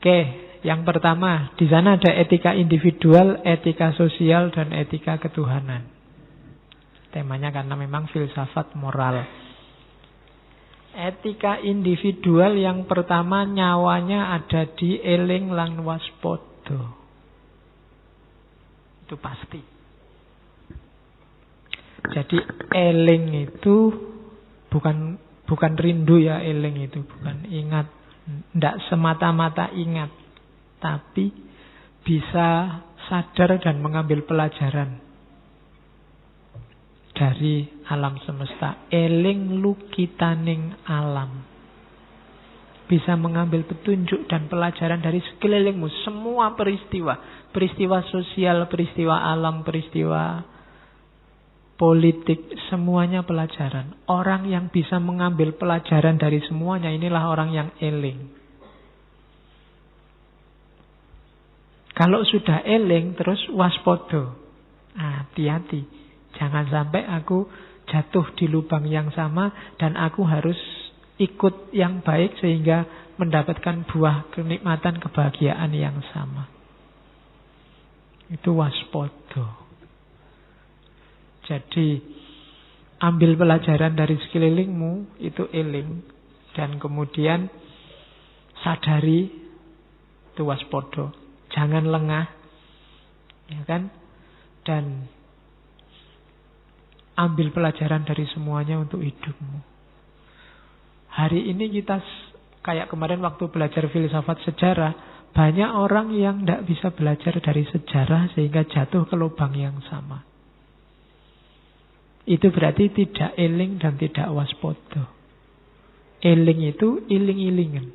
Oke, yang pertama, di sana ada etika individual, etika sosial, dan etika ketuhanan. Temanya karena memang filsafat moral. Etika individual yang pertama, nyawanya ada di eling lan waspada. Itu pasti. Jadi eling itu bukan rindu ya, eling itu bukan ingat. Tidak semata-mata ingat, tapi bisa sadar dan mengambil pelajaran dari alam semesta. Eling lukitaning alam. Bisa mengambil petunjuk dan pelajaran dari sekelilingmu. Semua peristiwa. Peristiwa sosial, peristiwa alam, peristiwa politik. Semuanya pelajaran. Orang yang bisa mengambil pelajaran dari semuanya, inilah orang yang eling. Kalau sudah eling, terus waspada. Hati-hati. Jangan sampai aku jatuh di lubang yang sama dan aku harus ikut yang baik sehingga mendapatkan buah kenikmatan kebahagiaan yang sama. Itu waspada. Jadi ambil pelajaran dari sekelilingmu, itu eling, dan kemudian sadari, itu waspada. Jangan lengah, ya kan? Dan ambil pelajaran dari semuanya untuk hidupmu. Hari ini kita, kayak kemarin waktu belajar filsafat sejarah, banyak orang yang tidak bisa belajar dari sejarah sehingga jatuh ke lubang yang sama. Itu berarti tidak eling dan tidak waspada. Eling itu iling-ilingan.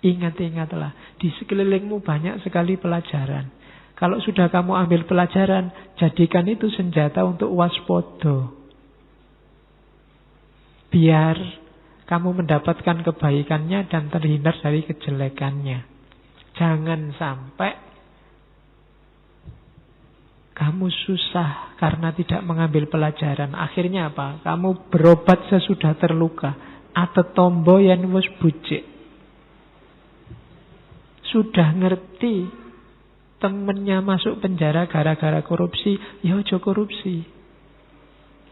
Ingat-ingatlah, di sekelilingmu banyak sekali pelajaran. Kalau sudah kamu ambil pelajaran, jadikan itu senjata untuk waspada. Biar kamu mendapatkan kebaikannya dan terhindar dari kejelekannya. Jangan sampai kamu susah karena tidak mengambil pelajaran. Akhirnya apa? Kamu berobat sesudah terluka. Atau tombo yang wis bucik. Sudah ngerti temennya masuk penjara gara-gara korupsi, ya ojo korupsi.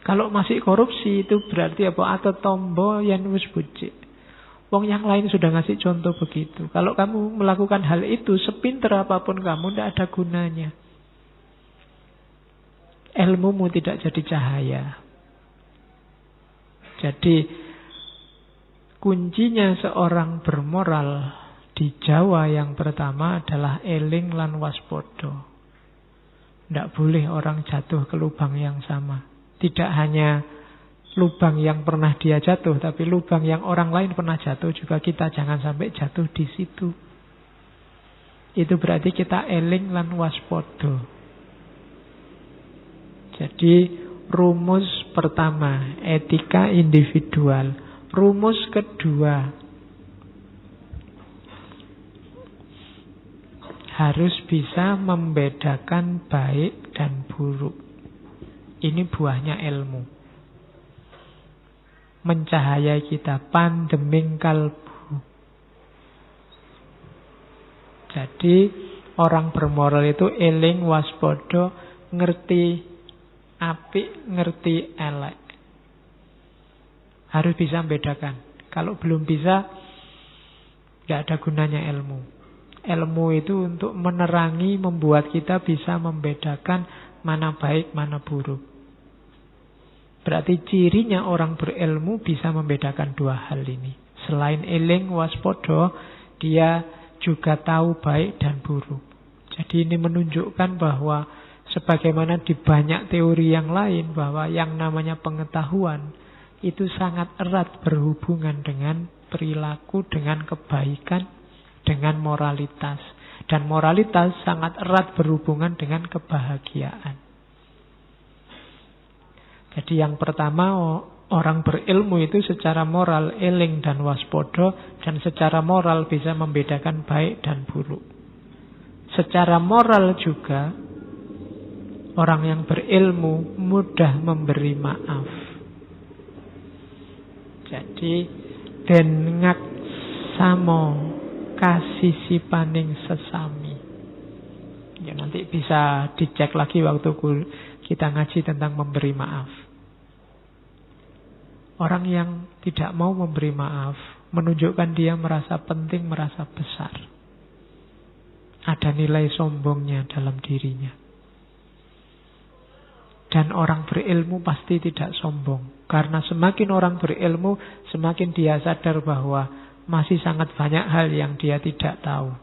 Kalau masih korupsi itu berarti apa? Atau tombo yang wis bucik. Wong yang lain sudah ngasih contoh begitu. Kalau kamu melakukan hal itu, sepinter apapun kamu, tidak ada gunanya. Ilmumu tidak jadi cahaya. Jadi kuncinya seorang bermoral di Jawa yang pertama adalah eling lan waspada. Tidak boleh orang jatuh ke lubang yang sama. Tidak hanya lubang yang pernah dia jatuh, tapi lubang yang orang lain pernah jatuh juga kita jangan sampai jatuh di situ. Itu berarti kita eling lan waspada. Jadi rumus pertama, etika individual. Rumus kedua, harus bisa membedakan baik dan buruk. Ini buahnya ilmu. Mencahayai kita, pandeming kalbu. Jadi orang bermoral itu eling waspada, ngerti apik, ngerti elek. Harus bisa membedakan. Kalau belum bisa, tidak ada gunanya ilmu. Ilmu itu untuk menerangi, membuat kita bisa membedakan mana baik, mana buruk. Berarti cirinya orang berilmu bisa membedakan dua hal ini. Selain eling waspada, dia juga tahu baik dan buruk. Jadi ini menunjukkan bahwa sebagaimana di banyak teori yang lain, bahwa yang namanya pengetahuan itu sangat erat berhubungan dengan perilaku, dengan kebaikan, dengan moralitas. Dan moralitas sangat erat berhubungan dengan kebahagiaan. Jadi yang pertama, orang berilmu itu secara moral eling dan waspada, dan secara moral bisa membedakan baik dan buruk. Secara moral juga orang yang berilmu mudah memberi maaf. Jadi den ngak samo kasisipaning sesami. Ya nanti bisa dicek lagi waktu kita ngaji tentang memberi maaf. Orang yang tidak mau memberi maaf menunjukkan dia merasa penting, merasa besar. Ada nilai sombongnya dalam dirinya. Dan orang berilmu pasti tidak sombong. Karena semakin orang berilmu, semakin dia sadar bahwa masih sangat banyak hal yang dia tidak tahu.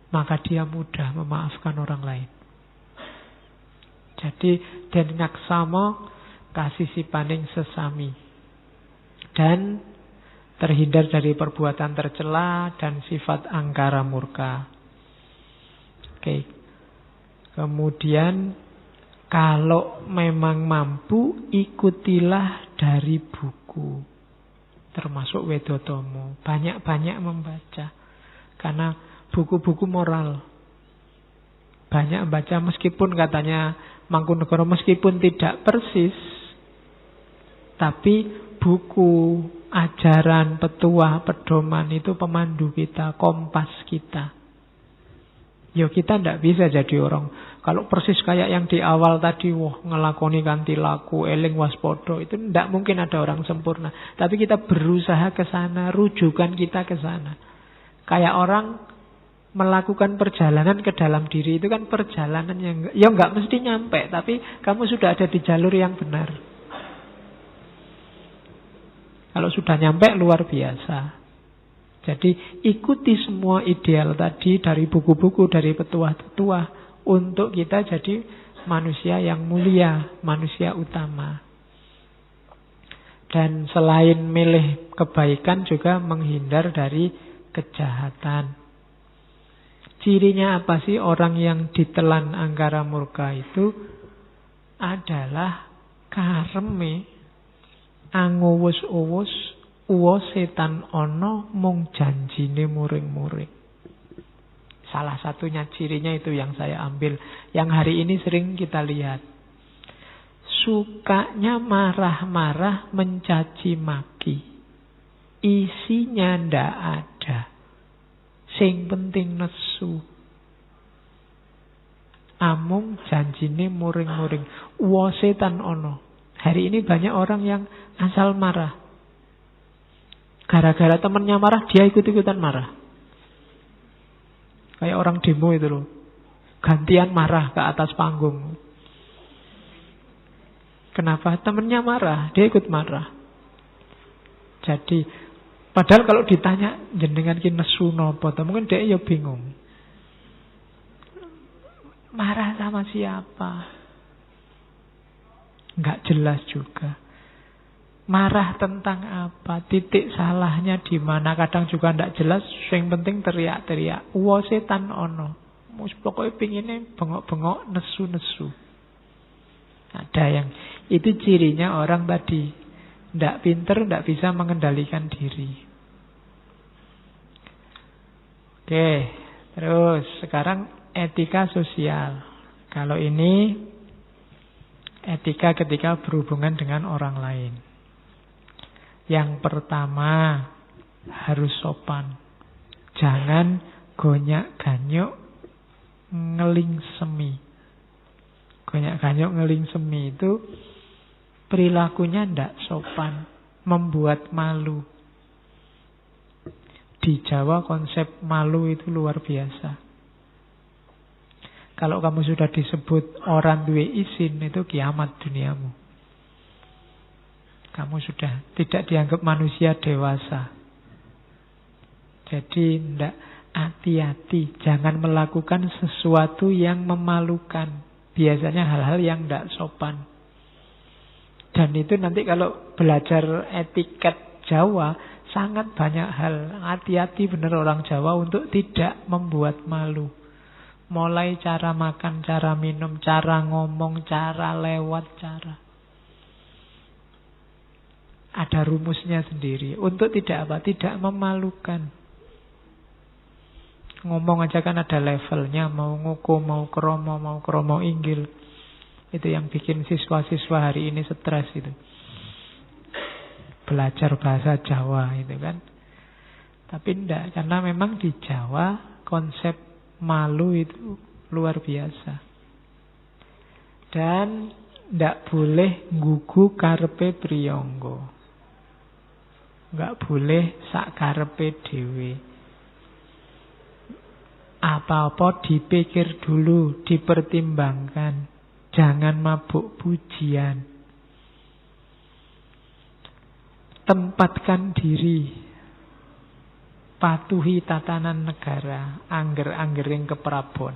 Maka dia mudah memaafkan orang lain. Jadi, den ngaksama kasisipaning sesami. Dan terhindar dari perbuatan tercela dan sifat angkara murka. Oke. Kemudian kalau memang mampu, ikutilah dari buku. Termasuk Wedotomo. Banyak-banyak membaca. Karena buku-buku moral. Banyak membaca meskipun katanya Mangkunegara meskipun tidak persis. Tapi buku, ajaran, petuah, pedoman itu pemandu kita, kompas kita. Ya kita tidak bisa jadi orang. Kalau persis kayak yang di awal tadi, wah ngelakoni kanthi laku, eling waspodo, itu tidak mungkin ada orang sempurna. Tapi kita berusaha ke sana, rujukan kita ke sana. Kayak orang melakukan perjalanan ke dalam diri, itu kan perjalanan yang ya nggak mesti nyampe, tapi kamu sudah ada di jalur yang benar. Kalau sudah nyampe luar biasa. Jadi ikuti semua ideal tadi dari buku-buku, dari petuah-petuah untuk kita jadi manusia yang mulia, manusia utama. Dan selain milih kebaikan juga menghindar dari kejahatan. Cirinya apa sih orang yang ditelan angkara murka itu? Adalah kareme angowus-owus uwo setan ono mung janjine muring-muring. Salah satunya cirinya itu yang saya ambil, yang hari ini sering kita lihat. Sukanya marah-marah, mencaci maki. Isinya ndak ada. Sing penting nesu. Amung janjine muring-muring. Uwo setan ono. Hari ini banyak orang yang asal marah. Gara-gara temannya marah, dia ikut-ikutan marah. Kayak orang demo itu loh. Gantian marah ke atas panggung. Kenapa? Temannya marah, dia ikut marah. Jadi, padahal kalau ditanya, jenengan ki nesu napa, mungkin dia ya bingung. Marah sama siapa? Enggak jelas juga. Marah tentang apa? Titik salahnya di mana? Kadang juga tidak jelas. Yang penting teriak-teriak. Uwo setan ono. Pokoknya pinginnya bengok-bengok, nesu-nesu. Ada yang itu cirinya orang tadi. Tidak pinter, tidak bisa mengendalikan diri. Oke, terus sekarang etika sosial. Kalau ini etika ketika berhubungan dengan orang lain. Yang pertama, harus sopan. Jangan gonyak-ganyuk ngeling semi. Gonyak-ganyuk ngeling semi itu perilakunya tidak sopan, membuat malu. Di Jawa konsep malu itu luar biasa. Kalau kamu sudah disebut orang duwe isin, itu kiamat duniamu. Kamu sudah tidak dianggap manusia dewasa. Jadi tidak, hati-hati. Jangan melakukan sesuatu yang memalukan. Biasanya hal-hal yang tidak sopan. Dan itu nanti kalau belajar etiket Jawa, sangat banyak hal. Hati-hati benar orang Jawa untuk tidak membuat malu. Mulai cara makan, cara minum, cara ngomong, cara lewat, cara. Ada rumusnya sendiri. Untuk tidak apa? Tidak memalukan. Ngomong aja kan ada levelnya. Mau nguku, mau kromo inggil. Itu yang bikin siswa-siswa hari ini stres itu. Belajar bahasa Jawa itu kan. Tapi enggak, karena memang di Jawa konsep malu itu luar biasa. Dan enggak boleh nggugu karepe priyangga. Enggak boleh sak karepe dhewe. Apa-apa dipikir dulu, dipertimbangkan. Jangan mabuk pujian. Tempatkan diri. Patuhi tatanan negara. Angger-anggering keprabon.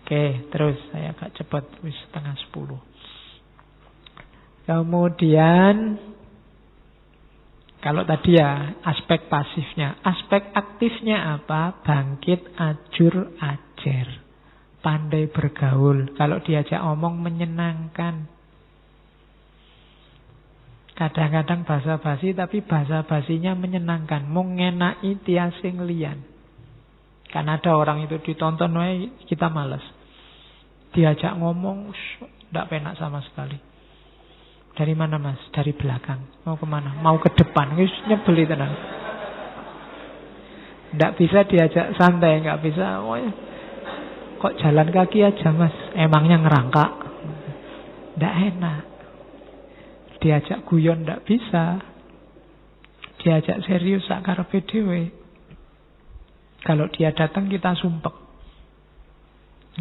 Oke, terus saya agak cepat. Wis 9:30. Kemudian, kalau tadi ya aspek pasifnya. Aspek aktifnya apa? Bangkit, ajur, ajar. Pandai bergaul. Kalau diajak omong menyenangkan. Kadang-kadang basa-basi, tapi basa-basinya menyenangkan. Mengenai tiasing lian. Karena ada orang itu ditonton, kita malas. Diajak ngomong, tidak penak sama sekali. Dari mana mas? Dari belakang. Mau kemana? Mau ke depan. Nyebeli tenang. Tidak bisa diajak santai, nggak bisa. Kok jalan kaki aja mas? Emangnya ngerangkak? Tidak enak. Diajak guyon ndak bisa. Diajak serius sak karepe dhewe. Kalau dia datang kita sumpek.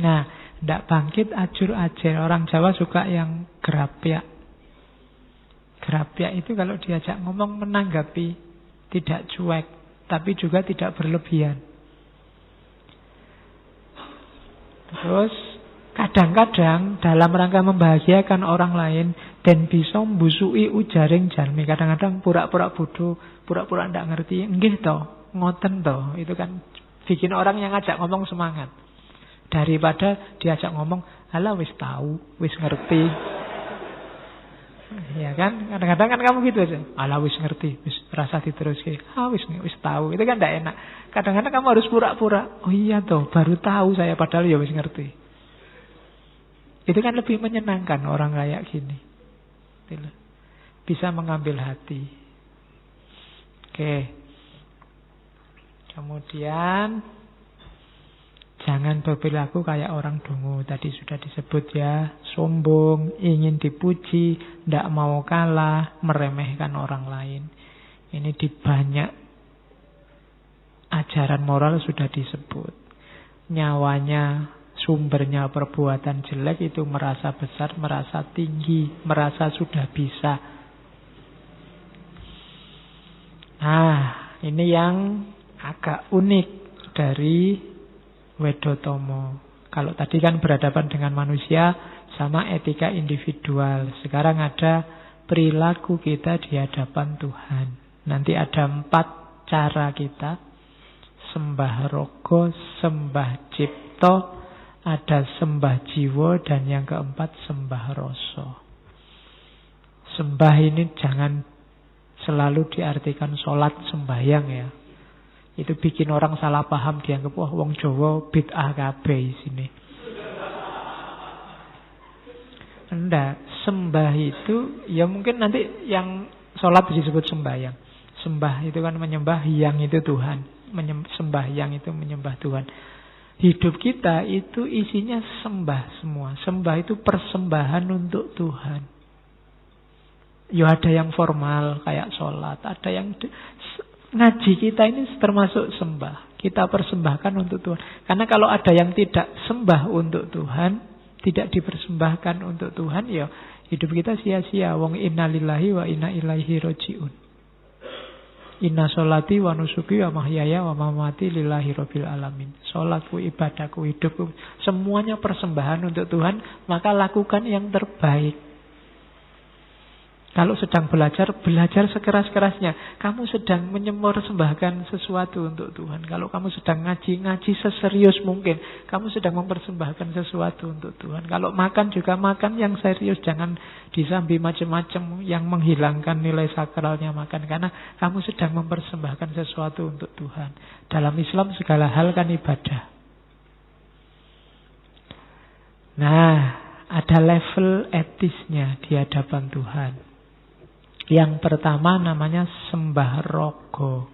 Nah, ndak bangkit ajur ajar. Orang Jawa suka yang gerapyak. Gerapyak itu kalau diajak ngomong menanggapi, tidak cuek, tapi juga tidak berlebihan. Terus kadang-kadang dalam rangka membahagiakan orang lain dan bisa mbusui ujaring jalmi. Kadang-kadang pura-pura bodoh, pura-pura ndak ngerti. Nggih to, ngoten to. Itu kan bikin orang yang ngajak ngomong semangat. Daripada diajak ngomong, "Alah wis tahu, wis ngerti." Ya kan? Kadang-kadang kan kamu gitu aja. "Alah wis ngerti, wis rasa diteruske." Wis tahu. Itu kan ndak enak. Kadang-kadang kamu harus pura-pura, "Oh iya toh, baru tahu saya padahal ya wis ngerti." Itu kan lebih menyenangkan orang kayak gini. Bisa mengambil hati. Oke. Kemudian jangan berperilaku kayak orang dungu. Tadi sudah disebut ya. Sombong, ingin dipuji, tidak mau kalah, meremehkan orang lain. Ini di banyak ajaran moral sudah disebut. Nyawanya, sumbernya perbuatan jelek itu merasa besar, merasa tinggi, merasa sudah bisa. Nah, ini yang agak unik dari Wedotomo. Kalau tadi kan berhadapan dengan manusia sama etika individual. Sekarang ada perilaku kita di hadapan Tuhan. Nanti ada 4 cara kita. Sembah rogo, sembah cipto, ada sembah jiwa, dan yang keempat sembah rasa. Sembah ini jangan selalu diartikan sholat sembahyang ya. Itu bikin orang salah paham, dianggap wah wong Jawa bid'ah kabeh sini. Enggak, sembah itu ya mungkin nanti yang sholat disebut sembahyang. Sembah itu kan menyembah, yang itu Tuhan. Sembahyang itu menyembah Tuhan. Hidup kita itu isinya sembah semua. Sembah itu persembahan untuk Tuhan. Ya ada yang formal kayak sholat, ada yang ngaji kita ini termasuk sembah. Kita persembahkan untuk Tuhan. Karena kalau ada yang tidak sembah untuk Tuhan, tidak dipersembahkan untuk Tuhan, ya hidup kita sia-sia. Wong inna lillahi wa inna ilaihi roji'un. Inna sholati wa nusuki wa mahyaya wa mamati lillahi rabbil alamin. Sholatku, ibadahku, hidupku, semuanya persembahan untuk Tuhan. Maka lakukan yang terbaik. Kalau sedang belajar, belajar sekeras-kerasnya. Kamu sedang mempersembahkan sesuatu untuk Tuhan. Kalau kamu sedang ngaji, ngaji seserius mungkin. Kamu sedang mempersembahkan sesuatu untuk Tuhan. Kalau makan juga makan yang serius. Jangan disambi macam-macam yang menghilangkan nilai sakralnya makan. Karena kamu sedang mempersembahkan sesuatu untuk Tuhan. Dalam Islam segala hal kan ibadah. Nah, ada level etisnya di hadapan Tuhan. Yang pertama namanya sembah rogo.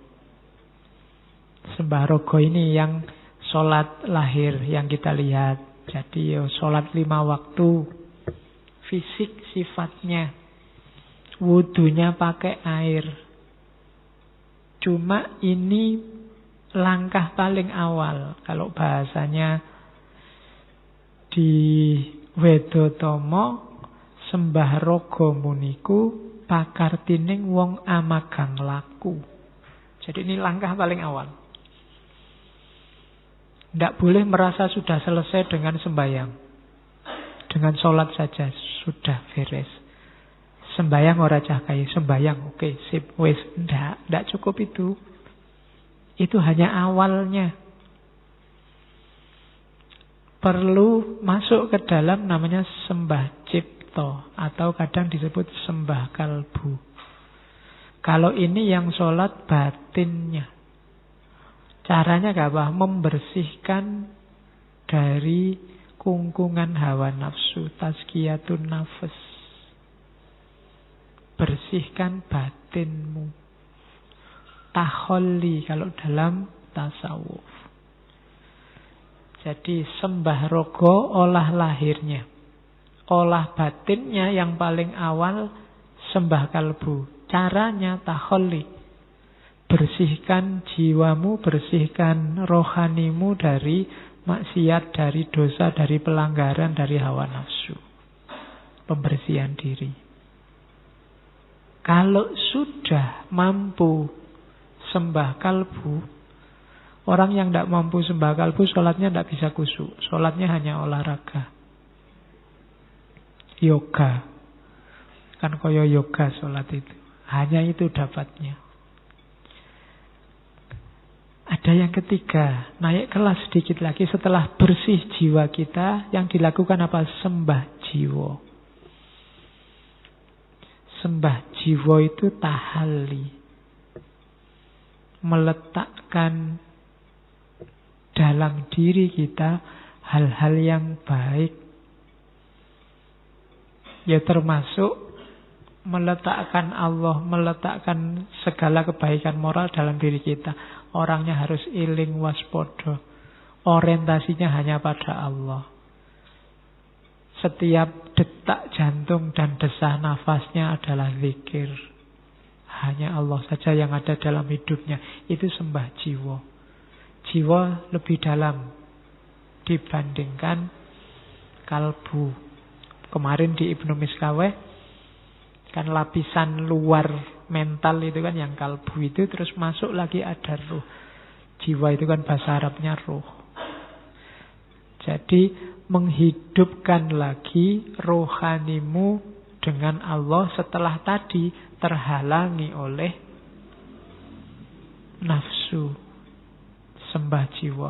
Sembah rogo ini yang sholat lahir yang kita lihat. Jadi sholat 5 waktu. Fisik sifatnya. Wudunya pakai air. Cuma ini langkah paling awal. Kalau bahasanya di Wedotomo, sembah rogo muniku pakartining wong amagang laku. Jadi ini langkah paling awal. Tidak boleh merasa sudah selesai dengan sembahyang. Dengan sholat saja sudah beres. Sembahyang ora cakai, sembahyang oke, sip, wis. Tidak cukup itu. Itu hanya awalnya. Perlu masuk ke dalam namanya sembah cipto, atau kadang disebut sembah kalbu. Kalau ini yang sholat batinnya. Caranya apa? Membersihkan dari kungkungan hawa nafsu, tazkiyatun nafas. Bersihkan batinmu. Taholli kalau dalam tasawuf. Jadi sembah rogo olah lahirnya. Olah batinnya yang paling awal sembah kalbu. Caranya taholli. Bersihkan jiwamu, bersihkan rohanimu dari maksiat, dari dosa, dari pelanggaran, dari hawa nafsu. Pembersihan diri. Kalau sudah mampu sembah kalbu, orang yang tidak mampu sembah kalbu, sholatnya tidak bisa khusyuk. Sholatnya hanya olahraga. Yoga. Kan koyo yoga sholat itu. Hanya itu dapatnya. Ada yang ketiga, naik kelas sedikit lagi setelah bersih jiwa kita, yang dilakukan apa? Sembah jiwa. Sembah jiwa itu tahalli. Meletakkan dalam diri kita hal-hal yang baik. Ya termasuk meletakkan Allah, meletakkan segala kebaikan moral dalam diri kita. Orangnya harus iling waspodo. Orientasinya hanya pada Allah. Setiap detak jantung dan desah nafasnya adalah zikir. Hanya Allah saja yang ada dalam hidupnya. Itu sembah jiwa. Jiwa lebih dalam dibandingkan kalbu. Kemarin di Ibnu Miskaweh, kan lapisan luar mental itu kan yang kalbu itu, terus masuk lagi ada ruh. Jiwa itu kan bahasa Arabnya ruh. Jadi menghidupkan lagi rohanimu dengan Allah setelah tadi terhalangi oleh nafsu. Sembah jiwa.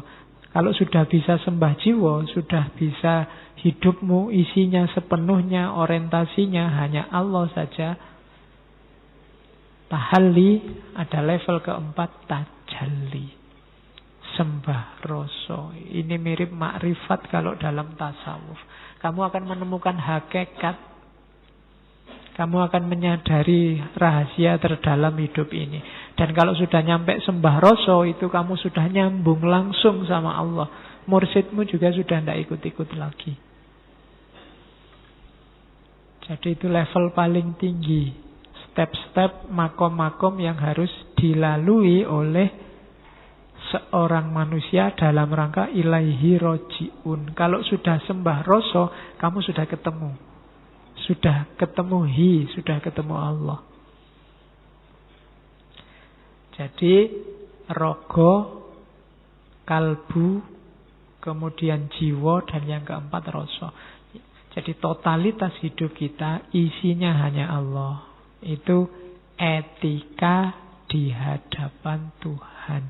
Kalau sudah bisa sembah jiwa, sudah bisa hidupmu isinya sepenuhnya, orientasinya hanya Allah saja. Tahalli ada level keempat, tajalli. Sembah rasa. Ini mirip makrifat kalau dalam tasawuf. Kamu akan menemukan hakikat. Kamu akan menyadari rahasia terdalam hidup ini. Dan kalau sudah nyampe sembah rasa, itu kamu sudah nyambung langsung sama Allah. Mursyidmu juga sudah tidak ikut-ikut lagi. Jadi itu level paling tinggi. Step-step, makom-makom yang harus dilalui oleh seorang manusia dalam rangka ilaihi roji'un. Kalau sudah sembah rasa, kamu sudah ketemu. Sudah ketemu sudah ketemu Allah. Jadi rogo, kalbu, kemudian jiwa, dan yang keempat rasa. Jadi totalitas hidup kita isinya hanya Allah. Itu etika di hadapan Tuhan.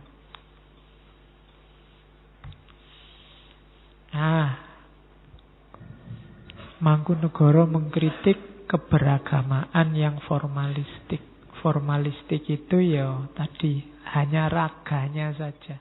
Nah, Mangkunegara mengkritik keberagamaan yang formalistik. Formalistik itu ya tadi hanya raganya saja.